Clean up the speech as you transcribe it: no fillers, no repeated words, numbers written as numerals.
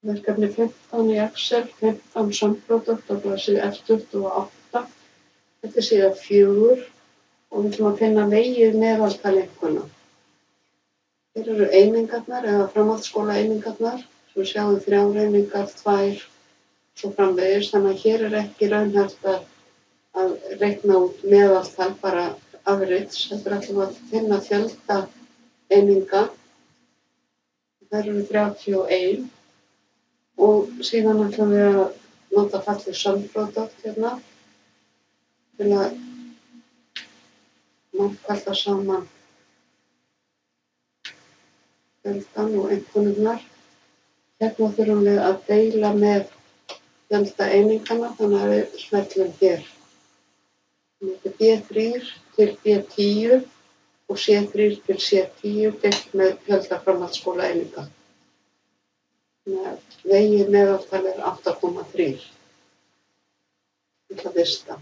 Verkefni 15 í Excel, 15 sömprodukkt á blaðsíðu F28. Þetta er síða 4 og við ætlum að finna vegið meðaltal einkunna. Hér eru einingarnar eða framhaldsskóla einingarnar. Svo sjáum við 3 einingar, 2, svo framvegis. Þannig að hér er ekki raunhæft að reikna út meðaltal bara average. Þetta ætlum að finna fjölda eininga. Þær eru 31 og síðan ætlum við að nota fallið sömprodukkt hérna til að margfalda saman fjöldan og einkunnirnar. Hérna þurfum við að deila með fjölda einingana, þannig að við smellum hér. Þetta er B3 til B10 og C3 til C10 deilt með fjölda framhaldsskóla eininga. Þannig að vegið meðaltal er 8,3. Ég ætla að vista.